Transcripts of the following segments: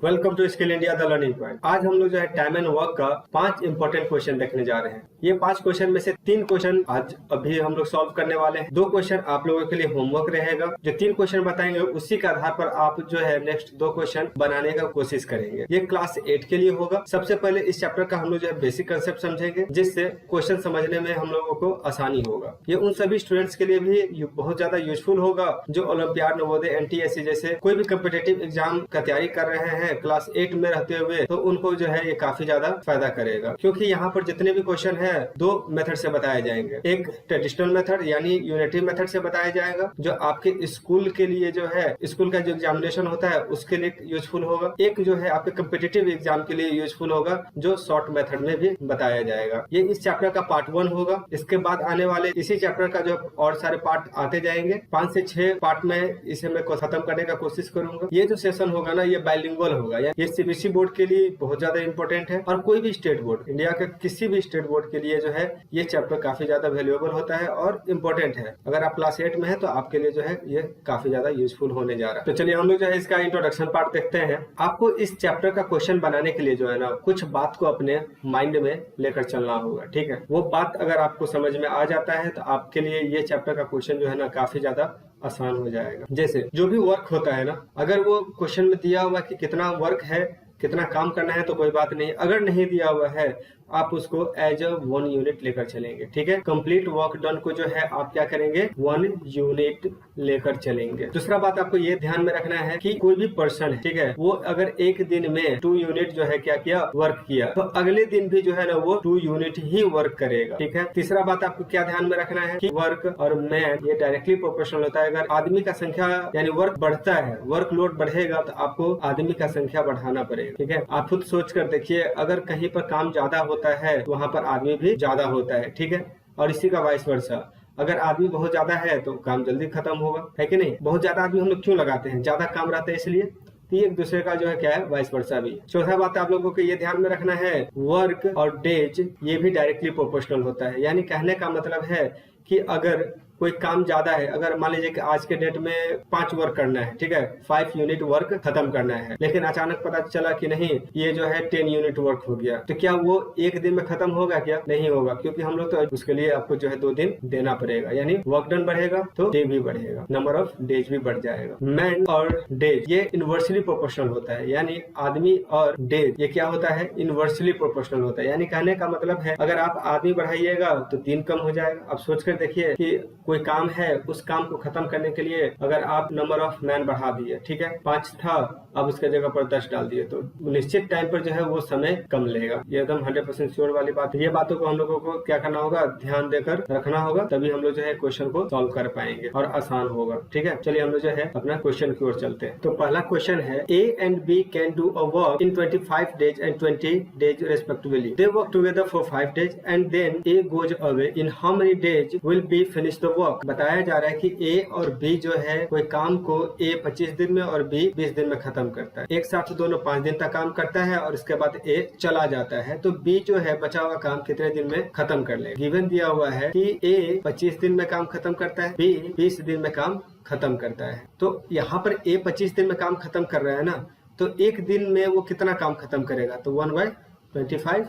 Welcome to Skill India the learning point. आज हम लोग जो है टाइम एंड वर्क का 5 इंपॉर्टेंट क्वेश्चन देखने जा रहे हैं। ये 5 क्वेश्चन में से 3 क्वेश्चन आज अभी हम लोग सॉल्व करने वाले हैं। 2 क्वेश्चन आप लोगों के लिए होमवर्क रहेगा। जो 3 क्वेश्चन बताएंगे उसी के आधार पर आप जो है नेक्स्ट 2 क्वेश्चन बनाने का कोशिश करेंगे। ये क्लास 8 के लिए होगा। सबसे पहले इस चैप्टर का हम लोग जो है बेसिक कंसेप्ट समझेंगे, जिससे क्वेश्चन समझने में हम लोगों को आसानी होगा। ये उन सभी स्टूडेंट्स के लिए भी बहुत ज्यादा यूजफुल होगा जो ओलंपियाड, नवोदय, एनटीएससी जैसे कोई भी कॉम्पिटिटिव एग्जाम का तैयारी कर रहे हैं क्लास 8 में रहते हुए, तो उनको जो है ये काफी ज्यादा फायदा करेगा। क्योंकि यहाँ पर जितने भी क्वेश्चन है 2 मेथड से बताए जाएंगे। एक ट्रेडिशनल मेथड यानी यूनिटरी मेथड से बताया जाएगा, जो आपके स्कूल के लिए जो है स्कूल का जो एग्जामिनेशन होता है उसके लिए यूजफुल होगा। एक जो है आपके कॉम्पिटिटिव एग्जाम के लिए यूजफुल होगा, जो शॉर्ट मेथड में भी बताया जाएगा। ये इस चैप्टर का पार्ट 1 होगा। इसके बाद आने वाले इसी चैप्टर का जो और सारे पार्ट आते जाएंगे। 5 से 6 पार्ट में इसे मैं खत्म करने का कोशिश करूंगा। ये जो सेशन होगा ना, ये बाइलिंगुअल होगा। ये सीबीएसई बोर्ड के लिए बहुत ज्यादा इंपॉर्टेंट है और कोई भी स्टेट बोर्ड, इंडिया के किसी भी स्टेट बोर्ड के लिए जो है ये चैप्टर काफी ज्यादा वैल्यूएबल होता है और इम्पोर्टेंट है। अगर आप क्लास 8 में है तो आपके लिए जो है ये काफी ज्यादा यूजफुल होने जा रहा है। तो चलिए हम लोग जो है इसका इंट्रोडक्शन पार्ट देखते हैं। आपको इस चैप्टर का क्वेश्चन बनाने के लिए जो है ना, कुछ बात को अपने माइंड में लेकर चलना होगा। ठीक है, वो बात अगर आपको समझ में आ जाता है तो आपके लिए ये चैप्टर का क्वेश्चन जो है ना काफी ज्यादा आसान हो जाएगा। जैसे जो भी वर्क होता है ना, अगर वो क्वेश्चन में दिया हुआ कि कितना वर्क है, कितना काम करना है, तो कोई बात नहीं। अगर नहीं दिया हुआ है आप उसको एज अ 1 यूनिट लेकर चलेंगे। ठीक है, कंप्लीट वर्क डन को जो है आप क्या करेंगे, 1 यूनिट लेकर चलेंगे। दूसरा बात आपको ये ध्यान में रखना है कि कोई भी पर्सन है, ठीक है, वो अगर एक दिन में 2 यूनिट जो है क्या किया, वर्क किया, तो अगले दिन भी जो है ना वो 2 यूनिट ही वर्क करेगा। ठीक है। तीसरा बात आपको क्या ध्यान में रखना है कि वर्क और मैन ये डायरेक्टली प्रोपोर्शनल होता है। अगर आदमी का संख्या यानी वर्क बढ़ता है, वर्कलोड बढ़ेगा, तो आपको आदमी का संख्या बढ़ाना पड़ेगा। ठीक है, आप खुद सोच कर देखिए, अगर कहीं पर काम ज्यादा होता है तो वहां पर आदमी भी ज्यादा होता है। ठीक है, और इसी का वाइस वर्सा, अगर आदमी बहुत ज्यादा है तो काम जल्दी खत्म होगा, है कि नहीं। बहुत ज्यादा आदमी हम लोग क्यों लगाते हैं, ज्यादा काम रहता है इसलिए। तो एक दूसरे का जो है क्या है, वाइस वर्सा भी। चौथा बात आप लोगों को ये ध्यान में रखना है, वर्क और डेज ये भी डायरेक्टली प्रोपोर्शनल होता है। यानी कहने का मतलब है कि अगर कोई काम ज्यादा है, अगर मान लीजिए कि आज के डेट में 5 वर्क करना है, ठीक है, 5 यूनिट वर्क खत्म करना है, लेकिन अचानक पता चला कि नहीं ये जो है 10 यूनिट वर्क हो गया, तो क्या वो एक दिन में खत्म होगा? क्या नहीं होगा, क्योंकि हम लोग तो उसके लिए आपको जो है 2 दिन देना पड़ेगा। यानी वर्क डन बढ़ेगा तो डे भी बढ़ेगा, नंबर ऑफ डेज भी बढ़ जाएगा। मैन और डेज ये इनवर्सली प्रोपोर्शनल होता है। यानी आदमी और डेज ये क्या होता है, इनवर्सली प्रोपोर्शनल होता है। यानी कहने का मतलब है अगर आप आदमी बढ़ाइएगा तो दिन कम हो जाएगा। अब सोच कर देखिए कि कोई काम है, उस काम को खत्म करने के लिए अगर आप नंबर ऑफ मैन बढ़ा दिए, ठीक है, 5 था, अब उसके जगह पर 10 डाल दिए, तो निश्चित टाइम पर जो है वो समय कम लेगा। ये एकदम 100% श्योर वाली बात है। ये बातों को हम लोगों को क्या करना होगा, ध्यान देकर रखना होगा, तभी हम लोग जो है क्वेश्चन को सॉल्व कर पाएंगे और आसान होगा। ठीक है, चलिए हम लोग जो है अपना क्वेश्चन की ओर चलते हैं। तो पहला क्वेश्चन है, A and B can do a work in 25 days and 20 days respectively. They work together for 5 days and then A goes away. In how many days will B finish the work? बताया जा रहा है कि A और B जो है कोई काम को A 25 दिन में और B 20 दिन में खत्म करता है। एक साथ दोनों 5 दिन तक काम करता है और इसके बाद A चला जाता है, तो B जो है बचा हुआ काम कितने दिन में खत्म कर लेगा। गिवन दिया हुआ है कि A 25 दिन में काम खत्म करता है, B 20 दिन में काम खत्म करता है। तो यहाँ पर A 25 दिन में काम खत्म कर रहा है ना, तो एक दिन में वो कितना काम खत्म करेगा, तो 1/25।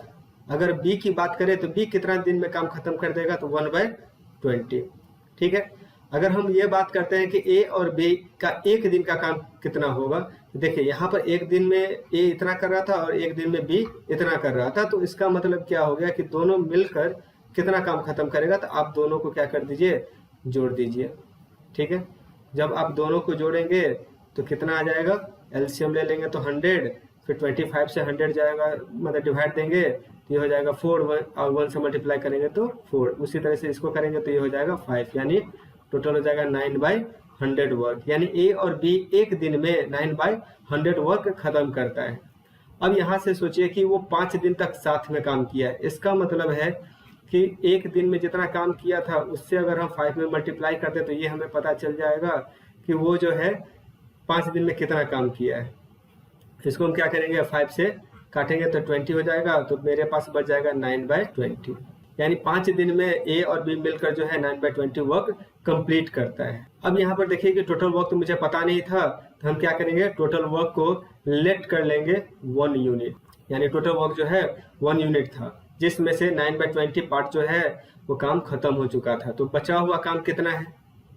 अगर B की बात करें तो B कितना दिन में काम खत्म कर देगा, तो 1/20। ठीक है, अगर हम ये बात करते हैं कि A और B का एक दिन का काम कितना होगा, तो देखिए यहाँ पर एक दिन में A इतना कर रहा था और एक दिन में B इतना कर रहा था, तो इसका मतलब क्या हो गया कि दोनों मिलकर कितना काम खत्म करेगा। तो आप दोनों को क्या कर दीजिए, जोड़ दीजिए। ठीक है, जब आप दोनों को जोड़ेंगे तो कितना आ जाएगा, एलसीएम ले लेंगे तो 100, फिर 25 से 100 जाएगा, मतलब डिवाइड देंगे तो ये हो जाएगा 4, और 1 से मल्टीप्लाई करेंगे तो 4, उसी तरह से इसको करेंगे तो ये हो जाएगा 5, यानी टोटल हो जाएगा 9/100 वर्क। यानी A और B एक दिन में 9/100 वर्क खत्म करता है। अब यहाँ से सोचिए कि वो 5 दिन तक साथ में काम किया है। इसका मतलब है कि एक दिन में जितना काम किया था उससे अगर हम 5 में मल्टीप्लाई करते तो ये हमें पता चल जाएगा कि वो जो है 5 दिन में कितना काम किया है। इसको हम क्या करेंगे, 5 से काटेंगे तो 20 हो जाएगा, तो मेरे पास बच जाएगा 9/20। यानी 5 दिन में A और B मिलकर जो है 9/20 वर्क कंप्लीट करता है। अब यहाँ पर देखिए कि टोटल वर्क तो मुझे पता नहीं था, तो हम क्या करेंगे, टोटल वर्क को लेट कर लेंगे 1 यूनिट, यानी टोटल वर्क जो है 1 यूनिट था, जिसमें से 9/20 पार्ट जो है वो काम खत्म हो चुका था। तो बचा हुआ काम कितना है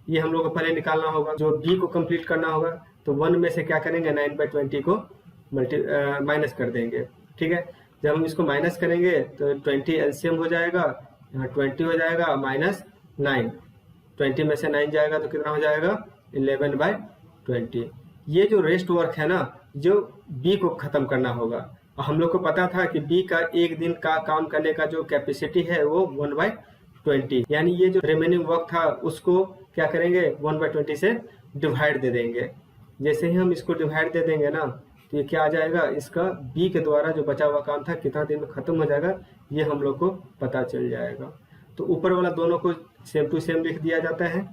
ये हम लोग को पहले निकालना होगा, जो बी को कंप्लीट करना होगा। तो 1 में से क्या करेंगे, 9/20 को माइनस कर देंगे। ठीक है, जब हम इसको माइनस करेंगे तो 20 एलसीएम हो जाएगा, यहाँ 20 हो जाएगा माइनस 9, 20 में से 9 जाएगा तो कितना हो जाएगा 11/20। ये जो रेस्ट वर्क है ना, जो बी को खत्म करना होगा। हम लोग को पता था कि बी का एक दिन का काम करने का जो कैपेसिटी है वो 1/20, यानी ये जो रिमेनिंग वर्क था उसको क्या करेंगे 1/20 से डिवाइड दे देंगे। जैसे ही हम इसको डिवाइड दे देंगे ना, तो ये क्या आ जाएगा, इसका बी के द्वारा जो बचा हुआ काम था कितना दिन में खत्म हो जाएगा ये हम लोग को पता चल जाएगा। तो ऊपर वाला दोनों को सेम टू सेम लिख दिया जाता है,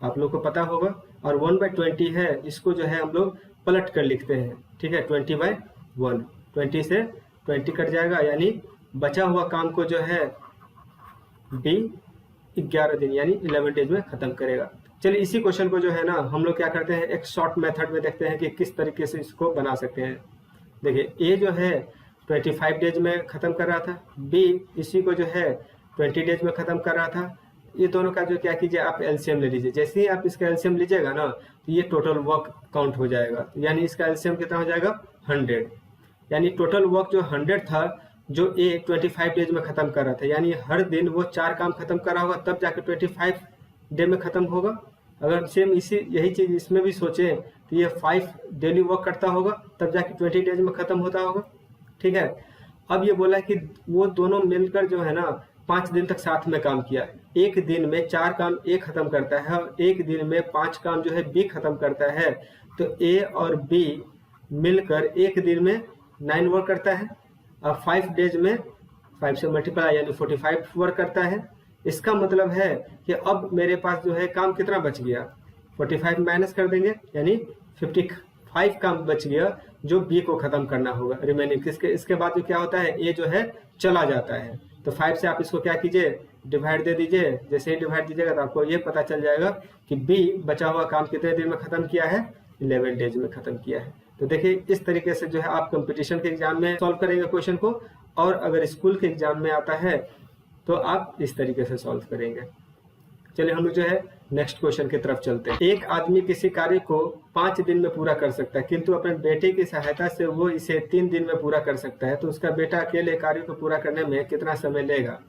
आप लोग को पता होगा। और 1/20 है, इसको जो है हम लोग पलट कर लिखते हैं। ठीक है, 20/1, 20 से 20 कट जाएगा, यानी बचा हुआ काम को जो है बी 11 दिन यानी 11 डेज में खत्म करेगा। चलिए इसी क्वेश्चन को जो है ना हम लोग क्या करते हैं, एक शॉर्ट मेथड में देखते हैं कि किस तरीके से इसको बना सकते हैं। देखिए ए जो है 25 डेज में खत्म कर रहा था, बी इसी को जो है 20 डेज में खत्म कर रहा था। ये दोनों का जो क्या कीजिए, आप एलसीएम ले लीजिए। जैसे ही आप इसका एलसीएम लीजिएगा ना, तो ये टोटल वर्क काउंट हो जाएगा, यानी इसका एलसीएम कितना हो जाएगा 100, यानी टोटल वर्क जो 100 था, जो ए 25 डेज में खत्म कर रहा था, यानी हर दिन वो 4 काम खत्म कर रहा होगा, तब जाकर 25 डे में खत्म होगा। अगर सेम यही चीज इसमें भी सोचें तो ये 5 डेली वर्क करता होगा, तब जाके 20 डेज में खत्म होता होगा। ठीक है, अब ये बोला कि वो दोनों मिलकर जो है ना 5 दिन तक साथ में काम किया। एक दिन में 4 काम ए खत्म करता है और एक दिन में 5 काम जो है बी खत्म करता है। तो ए और बी मिलकर एक दिन में 9 वर्क करता है और 5 डेज में 5 से मल्टीप्लाई यानी 45 वर्क करता है। इसका मतलब है कि अब मेरे पास जो है काम कितना बच गया, 45 माइनस कर देंगे यानी 55 काम बच गया जो बी को खत्म करना होगा रिमेनिंग। इसके बाद जो क्या होता है, ए जो है चला जाता है। तो 5 से आप इसको क्या कीजिए, डिवाइड दे दीजिए। जैसे ही डिवाइड दीजिएगा तो आपको ये पता चल जाएगा कि बी बचा हुआ काम कितने दिन में खत्म किया है, 11 डेज में खत्म किया है। तो देखिए इस तरीके से जो है आप कंपटीशन के एग्जाम में सॉल्व करेंगे क्वेश्चन को, और अगर स्कूल के एग्जाम में आता है तो आप इस तरीके से सॉल्व करेंगे। चलिए हम लोग जो है नेक्स्ट क्वेश्चन की तरफ चलते हैं। एक आदमी किसी कार्य को 5 दिन में पूरा कर सकता है, किंतु अपने बेटे की सहायता से वो इसे 3 दिन में पूरा कर सकता है, तो उसका बेटा अकेले कार्य को पूरा करने में कितना समय लेगा?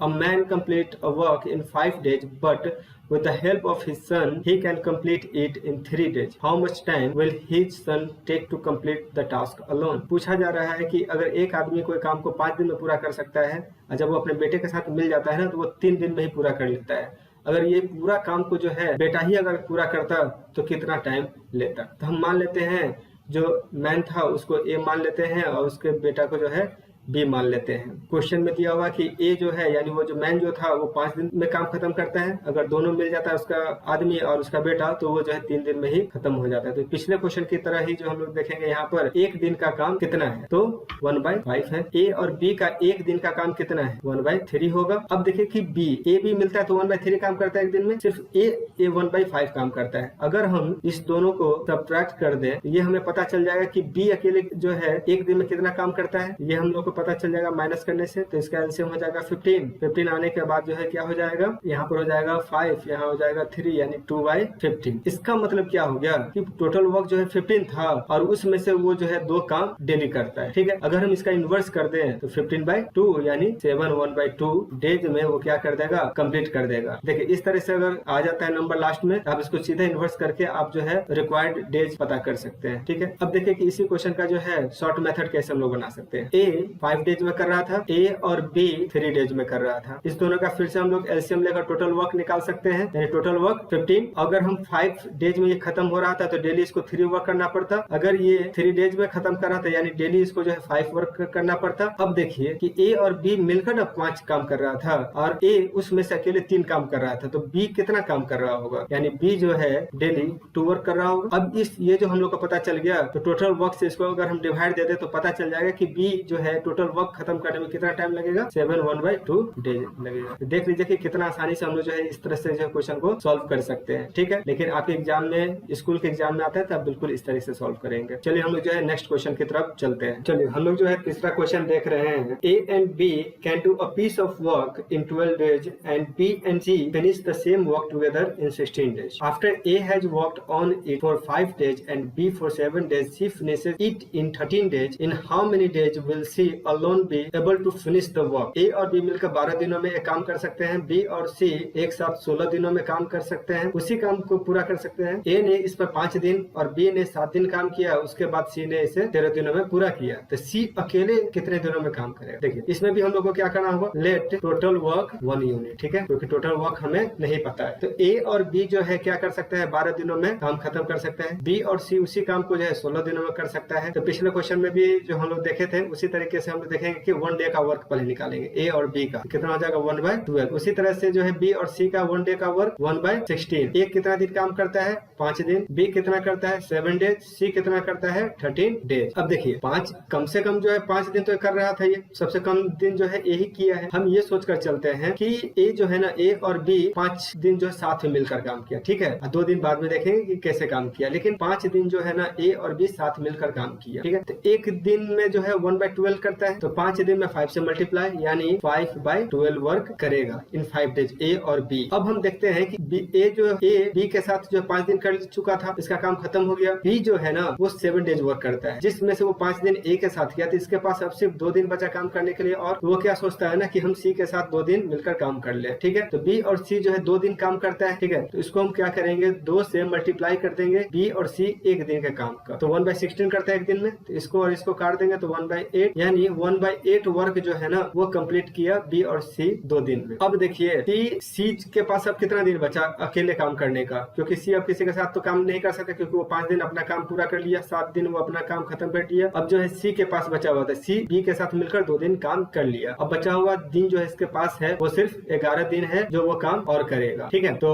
A man complete a work in 5 days, but with the help of his son, he can complete it in 3 days. How much time will his son take to complete the task alone? पूछा जा रहा है कि अगर एक आदमी कोई काम को 5 दिन में पूरा कर सकता है, और जब वो अपने बेटे के साथ मिल जाता है ना, तो वो 3 दिन में ही पूरा कर लेता है। अगर ये पूरा काम को जो है बेटा ही अगर पूरा करता तो कितना टाइम लेता? तो हम मान लेते हैं जो मैन था उसको ए मान लेते हैं और उसके बेटा को जो है बी मान लेते हैं। क्वेश्चन में दिया हुआ कि ए जो है यानी वो जो मैन जो था वो 5 दिन में काम खत्म करता है, अगर दोनों मिल जाता है उसका आदमी और उसका बेटा तो वो जो है 3 दिन में ही खत्म हो जाता है। तो पिछले क्वेश्चन की तरह ही जो हम लोग देखेंगे यहाँ पर एक दिन का काम कितना है, तो 1/5 है। ए और बी का एक दिन का काम कितना है, 1/3 होगा। अब देखिए कि बी ए भी मिलता है तो 1/3 काम करता है एक दिन में, सिर्फ ए 1/5 काम करता है। अगर हम इस दोनों को सब्ट्रैक्ट कर दें ये हमें पता चल जाएगा कि बी अकेले जो है एक दिन में कितना काम करता है, ये हम लोग पता चल जाएगा माइनस करने से। तो इसका एलसीएम हो जाएगा 15 आने के बाद जो है क्या हो जाएगा, यहाँ पर हो जाएगा 5, यहाँ हो जाएगा 3 यानी 2/15। इसका मतलब क्या हो गया कि टोटल वर्क जो है 15 था और उसमें से वो जो है 2 काम डेली करता है। ठीक है, अगर हम इसका इन्वर्स कर दें तो 15/2 यानी 7 1/2 डेज में वो क्या कर देगा, कंप्लीट कर देगा। देखिए इस तरह से अगर आ जाता है नंबर लास्ट में, आप इसको सीधे इन्वर्स करके आप जो है रिक्वायर्ड डेज पता कर सकते हैं। ठीक है, अब देखिए कि इसी क्वेश्चन का जो है शॉर्ट मेथड कैसे हम लोग बना सकते हैं। ए 5 डेज में कर रहा था, ए और बी 3 डेज में कर रहा था। इस दोनों का फिर से हम लोग एलसीएम लेकर टोटल वर्क निकाल सकते हैं, यानी टोटल वर्क 15। अगर हम 5 डेज में ये खत्म हो रहा था तो डेली इसको 3 वर्क करना पड़ता। अगर ये 3 डेज में खत्म कर रहा था यानी डेली इसको जो है 5 वर्क करना पड़ता। अब देखिए कि ए और बी मिलकर ना 5 काम कर रहा था और ए उसमें से अकेले 3 काम कर रहा था, तो बी कितना काम कर रहा होगा, यानी बी जो है डेली 2 वर्क कर रहा होगा। अब ये जो हम लोग को पता चल गया तो टोटल वर्क से इसको अगर हम डिवाइड दे दे तो पता चल जाएगा कि बी जो है टोटल वर्क खत्म करने में कितना टाइम लगेगा, 7/1/2 डेज लगेगा। तो देख लीजिए कि कितना आसानी से हम लोग जो है इस तरह से जो क्वेश्चन को सॉल्व कर सकते हैं, ठीक है। लेकिन आपके एग्जाम में, स्कूल के एग्जाम में आता है तो आप बिल्कुल इस तरह से सॉल्व करेंगे। चलिए हम लोग जो है नेक्स्ट क्वेश्चन की तरफ चलते हैं। चलिए हम लोग जो है तीसरा क्वेश्चन देख रहे हैं। A and B can do a piece of work in 12 days and B and C finish the same work together in 16 days. After A has worked on it for 5 days and B for 7 days, C finishes it in 13 days. In how many days will C alone be able to finish the work? A और B मिलकर 12 दिनों में एक काम कर सकते हैं, B और C एक साथ 16 दिनों में काम कर सकते हैं, उसी काम को पूरा कर सकते हैं। A ने इस पर 5 दिन और B ने 7 दिन काम किया, उसके बाद C ने इसे 13 दिनों में पूरा किया। तो C अकेले कितने दिनों में काम करेगा? देखिए इसमें भी हम लोग को क्या करना होगा, लेट टोटल वर्क 1 यूनिट, ठीक है, क्योंकि टोटल वर्क हमें नहीं पता है। तो A और B जो है क्या कर सकते हैं, 12 दिनों में काम खत्म कर सकते हैं। B और C उसी काम को जो है 16 दिनों में कर सकता है। तो पिछले क्वेश्चन में भी जो हम लोग देखे थे उसी तरीके से हम लोग देखेंगे कि 1 डे का वर्क पहले निकालेंगे A और B का, कितना हो जाएगा 1/12। उसी तरह से जो है B और C का 1 डे का वर्क 1/16। A कितना दिन काम करता है, 5 दिन। B कितना करता है, 7 डेज। C कितना करता है, 13 डेज। अब देखिए 5 कम से कम जो है 5 दिन तो कर रहा था, ये सबसे कम दिन जो है यही किया है। हम ये सोचकर चलते हैं कि A जो है ना, A और B 5 दिन जो है साथ में मिलकर काम किया, ठीक है। 2 दिन बाद में देखेंगे कि कैसे काम किया, लेकिन 5 दिन जो है ना A और B साथ मिलकर काम किया, ठीक है। तो एक दिन में जो है 1/12 करता है, तो 5 दिन में 5 से मल्टीप्लाई यानी 5/12 वर्क करेगा इन 5 डेज A और B। अब हम देखते हैं कि A जो A B के साथ जो 5 दिन कर चुका था, इसका काम खत्म हो गया। B जो है ना वो 7 डेज वर्क करता है, जिसमें से वो 5 दिन A के साथ किया, तो इसके पास अब सिर्फ 2 दिन बचा काम करने के लिए। और वो क्या सोचता है ना कि हम C के साथ 2 दिन मिलकर काम कर ले, ठीक है। तो B और C जो है 2 दिन काम करता है, ठीक है। तो इसको हम क्या करेंगे, 2 से मल्टीप्लाई कर देंगे B और C एक दिन के काम का, तो 1/16 करता है एक दिन में। तो इसको और इसको काट देंगे तो 1/8, यानी 1/8 वर्क जो है ना वो कंप्लीट किया B और C 2 दिन में। अब देखिए C के पास अब कितना दिन बचा अकेले काम करने का, क्योंकि C अब किसी के साथ तो काम नहीं कर सकता, क्योंकि वो 5 दिन अपना काम पूरा कर लिया, 7 दिन वो अपना काम खत्म कर दिया। अब जो है C के पास बचा हुआ था, C B के साथ मिलकर 2 दिन काम कर लिया। अब बचा हुआ दिन जो है इसके पास है वो सिर्फ 11 दिन है जो वो काम और करेगा, ठीक है। तो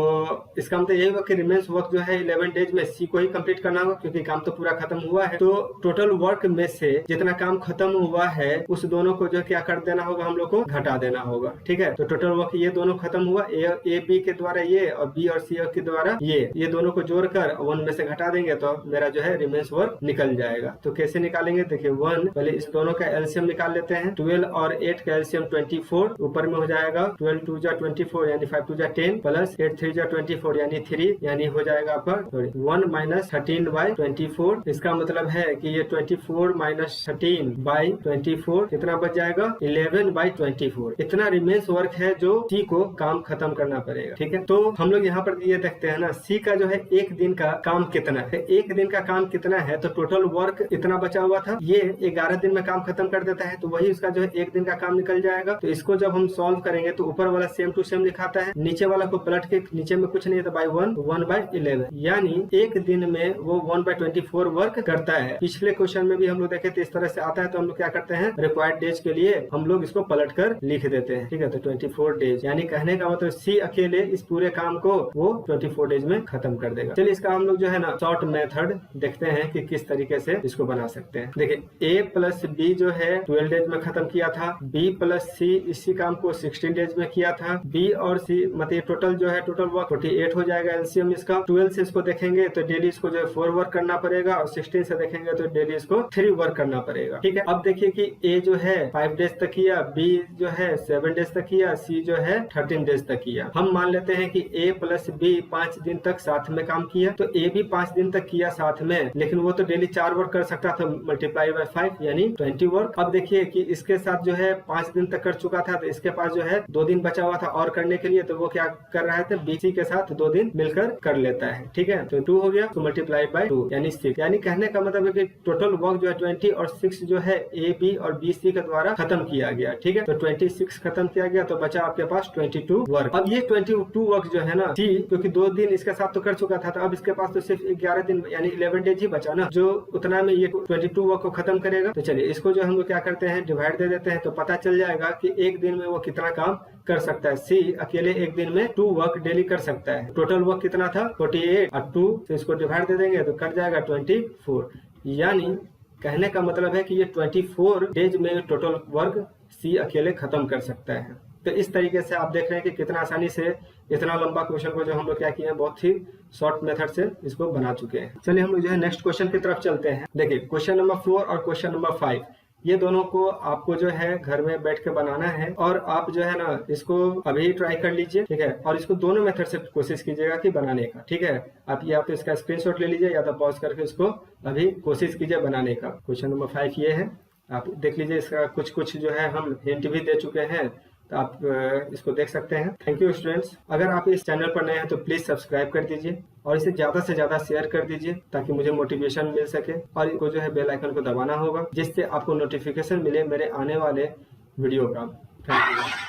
इसका मतलब यही हुआ कि रिमेन्स वर्क जो है 11 डेज में C को ही कंप्लीट करना होगा, क्योंकि काम तो पूरा खत्म हुआ है। तो टोटल वर्क में से जितना काम खत्म हुआ है उस दोनों को जो क्या कर देना होगा, हम लोग को घटा देना होगा, ठीक है। तो टोटल वर्क ये दोनों खत्म हुआ, A B के द्वारा ये और B और C के द्वारा ये दोनों को जोड़कर 1 में से घटा देंगे तो मेरा जो है रिमेन्स वर्क निकल जाएगा। तो कैसे निकालेंगे, देखिए 1 पहले इस दोनों का एलसीएम निकाल लेते हैं। 12 और 8 का एलसीएम 24, ऊपर में हो जाएगा 12 2 जा 24 यानी 5 2 जा 10 प्लस 8 3 जा 24 यानी 3, यानी हो जाएगा आपका 1 माइनस 13/24। इसका मतलब है कि ये 24 माइनस 13/24 कितना बच जाएगा, 11/24। इतना रिमेन्स वर्क है जो C को काम खत्म करना पड़ेगा, ठीक है। तो हम लोग यहाँ पर ये देखते हैं ना, C का जो है एक दिन का काम कितना है, एक दिन का काम कितना है, तो टोटल वर्क इतना बचा हुआ था, ये 11 दिन में काम खत्म कर देता है, तो वही उसका जो है एक दिन का काम निकल जाएगा। तो इसको जब हम सॉल्व करेंगे तो ऊपर वाला सेम टू सेम लिखाता है, नीचे वाला को पलट के नीचे में कुछ नहीं है तो बाई 1/11, यानी एक दिन में वो 1/24 वर्क करता है। पिछले क्वेश्चन में भी हम लोग देखे थे इस तरह से आता है, तो हम लोग क्या करते हैं, रिक्वायर्ड डेज के लिए हम लोग इसको पलट कर लिख देते हैं, ठीक है। तो 24 डेज, यानी कहने का मतलब C अकेले इस पूरे काम को वो 24 डेज में खत्म कर देगा। चलिए इसका हम लोग जो है ना शॉर्ट मेथड देखते हैं कि किस तरीके से इसको बना सकते हैं। देखिए A प्लस B जो है 12 डेज में खत्म किया था, B प्लस C इसी काम को 16 डेज में किया था। B और C मतलब टोटल जो है टोटल वर्क 48 हो जाएगा एलसीएम इसका। 12 से इसको देखेंगे तो डेली इसको जो है 4 वर्क करना पड़ेगा, और 16 से देखेंगे तो डेली इसको 3 वर्क करना पड़ेगा, ठीक है। अब देखिए कि A जो है 5 डेज तक किया, B जो है 7 डेज तक किया, C जो है 13 डेज तक किया। हम मान लेते हैं कि A प्लस B 5 दिन तक साथ में काम किया, तो A भी 5 दिन तक किया साथ में, लेकिन वो तो डेली 4 वर्क कर सकता था, मल्टीप्लाई बाय 5 यानी 20 वर्क। अब देखिए कि इसके साथ जो है 5 दिन तक कर चुका था, तो इसके पास जो है 2 दिन बचा हुआ था और करने के लिए, तो वो क्या कर रहा है, BC के साथ 2 दिन मिलकर कर लेता है, ठीक है। तो 2 हो गया, तो मल्टीप्लाई बाय 2 यानी 6, यानी कहने का मतलब है कि टोटल वर्क जो है 20 और 6 जो है A B और BC के द्वारा खत्म किया गया, ठीक है। तो 26 खत्म किया गया, तो बचा आपके पास 22 वर्क। अब ये 22 वर्क जो है ना C, क्योंकि 2 दिन इसके साथ तो कर चुका था, तो अब इसके पास तो सिर्फ 11 दिन यानी 11 डेज ही बचा ना, जो उतना में ये 22 वर्क को खत्म करेगा। तो चलिए इसको जो हम लोग क्या करते हैं, डिवाइड दे देते हैं, तो पता चल जाएगा कि एक दिन में वो कितना काम कर सकता है। C अकेले एक दिन में 2 वर्क डेली कर सकता है। टोटल वर्क कितना था 48 और 2 से इसको डिवाइड दे देंगे तो कर जाएगा 24, यानी कहने का मतलब है कि ये 24 डेज में टोटल वर्क सी अकेले खत्म कर सकता है। तो इस तरीके से आप देख रहे हैं कि कितना आसानी से इतना लंबा क्वेश्चन को जो हम लोग क्या किए हैं, बहुत ही शॉर्ट मेथड से इसको बना चुके हैं। चलिए हम लोग जो है नेक्स्ट क्वेश्चन की तरफ चलते हैं। देखिए क्वेश्चन नंबर 4 और क्वेश्चन नंबर 5, ये दोनों को आपको जो है घर में बैठ के बनाना है और आप जो है ना इसको अभी ट्राई कर लीजिए, ठीक है। और इसको दोनों मेथड से कोशिश कीजिएगा कि बनाने का, ठीक है। आप या तो इसका स्क्रीनशॉट ले लीजिए या तो पॉज करके इसको अभी कोशिश कीजिए बनाने का। क्वेश्चन नंबर 5 ये है, आप देख लीजिए। इसका कुछ जो है हम हिंट भी दे चुके हैं, तो आप इसको देख सकते हैं। Thank you students. अगर आप इस चैनल पर नए हैं तो प्लीज सब्सक्राइब कर दीजिए और इसे ज्यादा से ज्यादा शेयर कर दीजिए ताकि मुझे मोटिवेशन मिल सके। और इसको जो है बेल आइकन को दबाना होगा जिससे आपको नोटिफिकेशन मिले मेरे आने वाले वीडियो का। Thank you.